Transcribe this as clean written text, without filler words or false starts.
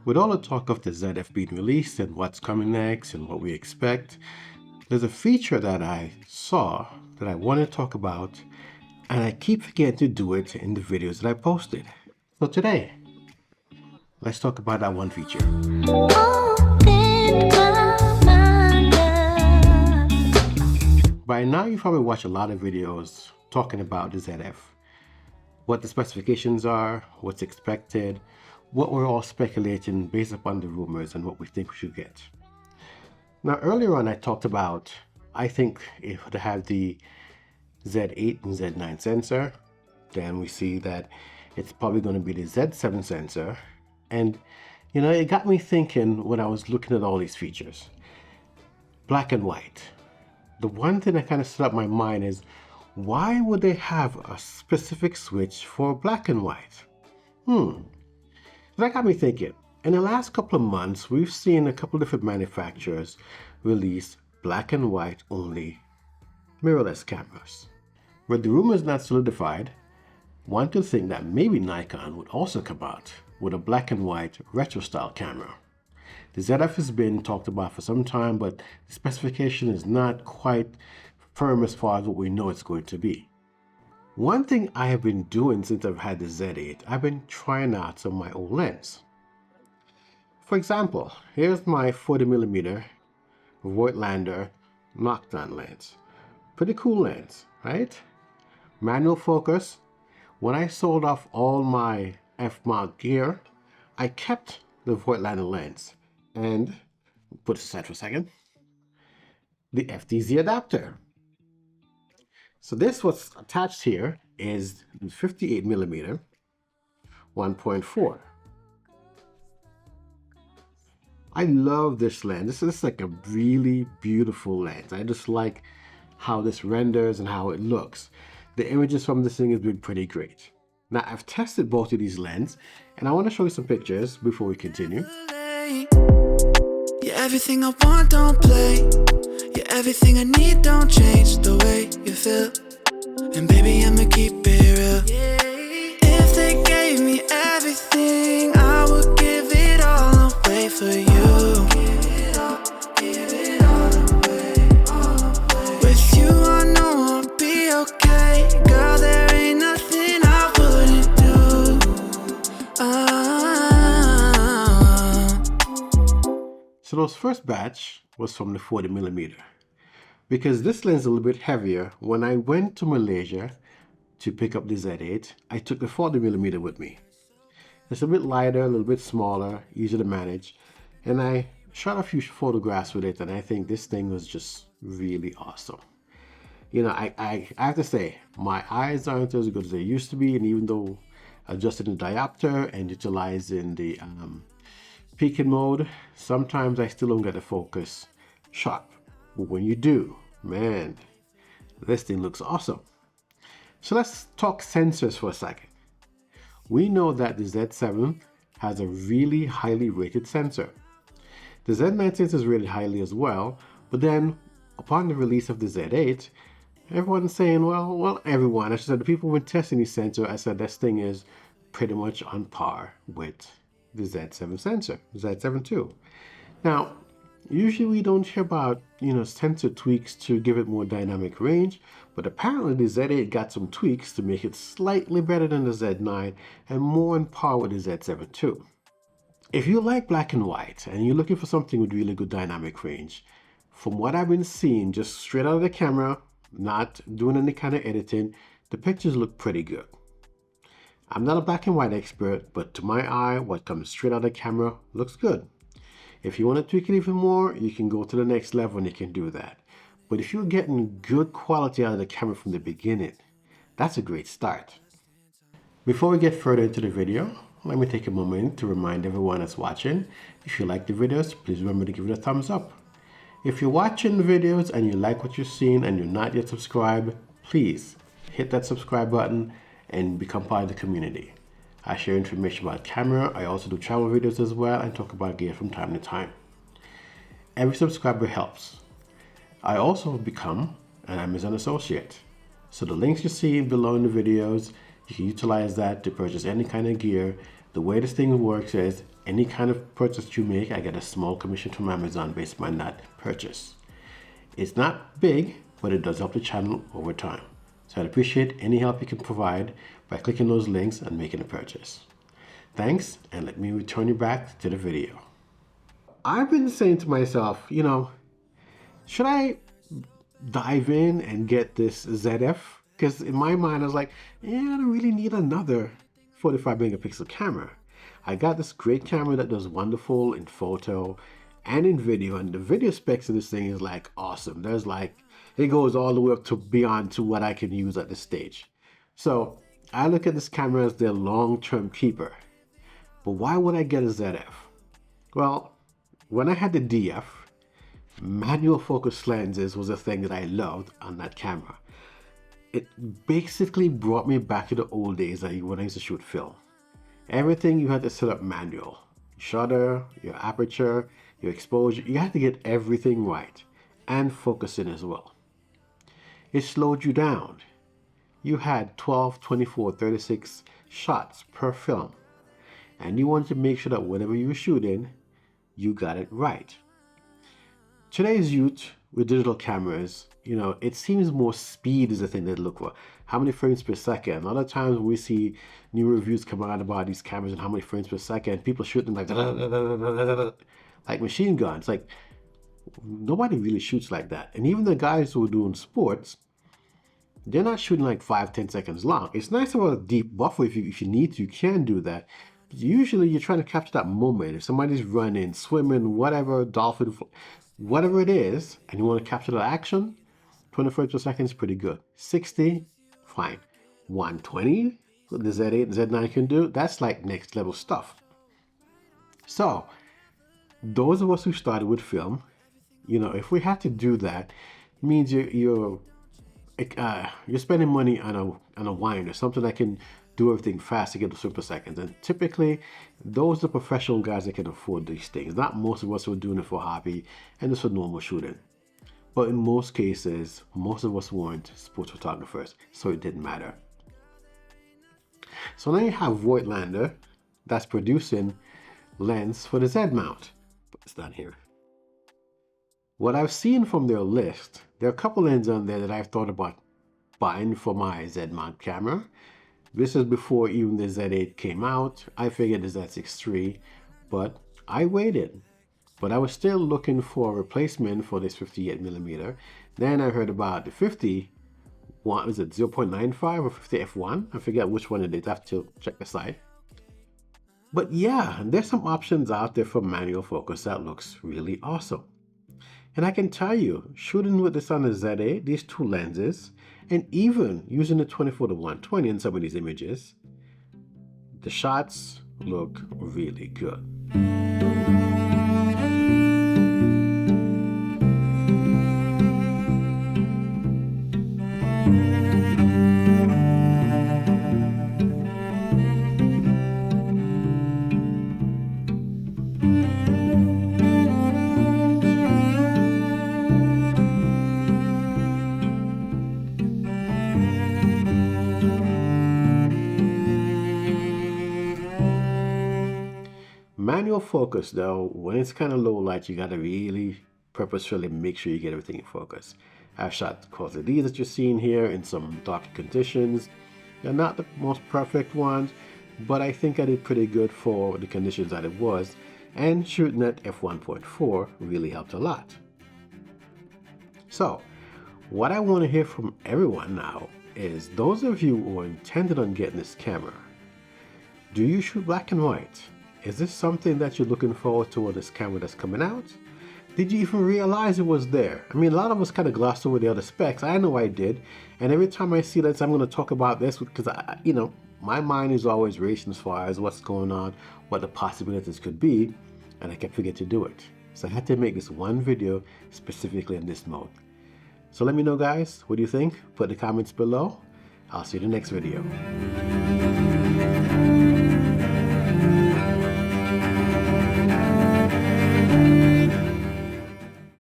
With all the talk of the ZF being released and what's coming next and what we expect, there's a feature that I saw that I want to talk about, and I keep forgetting to do it in the videos that I posted. So today, let's talk about that one feature. By now, you've probably watched a lot of videos talking about the ZF, what the specifications are, what's expected, what we're all speculating based upon the rumors and what we think we should get. Now, earlier on, I talked about, I think if they have the Z8 and Z9 sensor, then we see that it's probably going to be the Z7 sensor. And, you know, it got me thinking when I was looking at all these features. Black and white. The one thing that kind of stood up my mind is, why would they have a specific switch for black and white? That got me thinking. In the last couple of months, we've seen a couple different manufacturers release black and white only mirrorless cameras. With the rumors not solidified, one could think that maybe Nikon would also come out with a black and white retro style camera. The ZF has been talked about for some time, but the specification is not quite firm as far as what we know it's going to be. One thing I have been doing since I've had the Z8, I've been trying out some of my old lens. For example, here's my 40mm Voigtlander knockdown lens. Pretty cool lens, right? Manual focus. When I sold off all my F-mount gear, I kept the Voigtlander lens and, put it aside for a second, the FTZ adapter. So this what's attached here is 58mm 1.4. I love this lens. This is like a really beautiful lens. I just like how this renders and how it looks. The images from this thing has been pretty great. Now I've tested both of these lenses and I want to show you some pictures before we continue. You're everything I want, don't play. You're everything I need, don't change the way you feel. And baby, I'ma keep it real. If they gave me everything, I would give it all away for you. Give it all away. With you, I know I'll be okay. Girl, there ain't nothing I wouldn't do. So those first batch was from the 40mm. Because this lens is a little bit heavier, when I went to Malaysia to pick up the Z8, I took the 40mm with me. It's a bit lighter, a little bit smaller, easier to manage, and I shot a few photographs with it, and I think this thing was just really awesome. You know, I have to say, my eyes aren't as good as they used to be, and even though adjusting the diopter and utilizing the peaking mode, sometimes I still don't get the focus sharp. But when you do, man, this thing looks awesome. So let's talk sensors for a second. We know that the Z7 has a really highly rated sensor. The Z9 sensor is rated highly as well, but then upon the release of the Z8, everyone's saying, well, everyone, I should say the people who were testing these sensors, I said this thing is pretty much on par with the Z7 sensor, Z7 II. Now, usually we don't hear about, sensor tweaks to give it more dynamic range, but apparently the Z8 got some tweaks to make it slightly better than the Z9 and more on par with the Z7 II. If you like black and white and you're looking for something with really good dynamic range, from what I've been seeing just straight out of the camera, not doing any kind of editing, the pictures look pretty good. I'm not a black and white expert, but to my eye, what comes straight out of the camera looks good. If you want to tweak it even more, you can go to the next level and you can do that. But if you're getting good quality out of the camera from the beginning, that's a great start. Before we get further into the video, let me take a moment to remind everyone that's watching, if you like the videos, please remember to give it a thumbs up. If you're watching the videos and you like what you're seeing and you're not yet subscribed, please hit that subscribe button and become part of the community. I share information about camera. I also do travel videos as well and talk about gear from time to time. Every subscriber helps. I also have become an Amazon associate. So the links you see below in the videos, you can utilize that to purchase any kind of gear. The way this thing works is Any kind of purchase you make, I get a small commission from Amazon based on that purchase. It's not big, but it does help the channel over time. So I'd appreciate any help you can provide by clicking those links and making a purchase. Thanks, and let me return you back to the video. I've been saying to myself, should I dive in and get this ZF? Because in my mind, I was like, I don't really need another 45 megapixel camera. I got this great camera that does wonderful in photo and in video, and the video specs of this thing is like awesome. There's like, it goes all the way up to beyond to what I can use at this stage. So I look at this camera as their long-term keeper. But why would I get a ZF? Well, when I had the DF, manual focus lenses was a thing that I loved on that camera. It basically brought me back to the old days when I used to shoot film. Everything you had to set up manual. Shutter, your aperture, your exposure, you had to get everything right and focusing as well. It slowed you down. You had 12, 24, 36 shots per film. And you wanted to make sure that whatever you were shooting, you got it right. Today's youth with digital cameras, it seems more speed is the thing they look for. How many frames per second? A lot of times when we see new reviews come out about these cameras and how many frames per second, people shoot them like machine guns. Like, nobody really shoots like that. And even the guys who are doing sports, they're not shooting like 5-10 seconds long. It's nice to have a deep buffer if you need to, you can do that. But usually you're trying to capture that moment. If somebody's running, swimming, whatever, dolphin, whatever it is, and you want to capture the action, 20 frames per second is pretty good. 60, fine. 120, what the Z8 and Z9 can do, that's like next level stuff. So, those of us who started with film, if we had to do that, it means you're spending money on a winder, something that can do everything fast to get the frames per second. And typically, those are professional guys that can afford these things. Not most of us who are doing it for hobby and just for normal shooting. But in most cases, most of us weren't sports photographers, so it didn't matter. So now you have Voigtlander that's producing lens for the Z mount. But it's not here. What I've seen from their list, there are a couple lenses on there that I've thought about buying for my Z mount camera. This is before even the Z8 came out. I figured the Z6 III, but I waited. But I was still looking for a replacement for this 58mm. Then I heard about the 50, is it 0.95 or 50 f1? I forget which one it is. I have to check the site. But yeah, there's some options out there for manual focus that looks really awesome. And I can tell you, shooting with this on the Z8, these two lenses, and even using the 24-120 in some of these images, the shots look really good. Manual focus though, when it's kind of low light, you gotta really purposefully make sure you get everything in focus. I've shot of these that you're seeing here in some dark conditions. They're not the most perfect ones, but I think I did pretty good for the conditions that it was, and shooting at f1.4 really helped a lot. So, what I want to hear from everyone now is those of you who are intended on getting this camera, do you shoot black and white? Is this something that you're looking forward to with this camera that's coming out? Did you even realize it was there? I mean, a lot of us kind of glossed over the other specs. I know I did. And every time I see this, I'm going to talk about this because, my mind is always racing as far as what's going on, what the possibilities could be, and I kept forgetting to do it. So I had to make this one video specifically in this mode. So let me know, guys, what do you think? Put the comments below. I'll see you in the next video.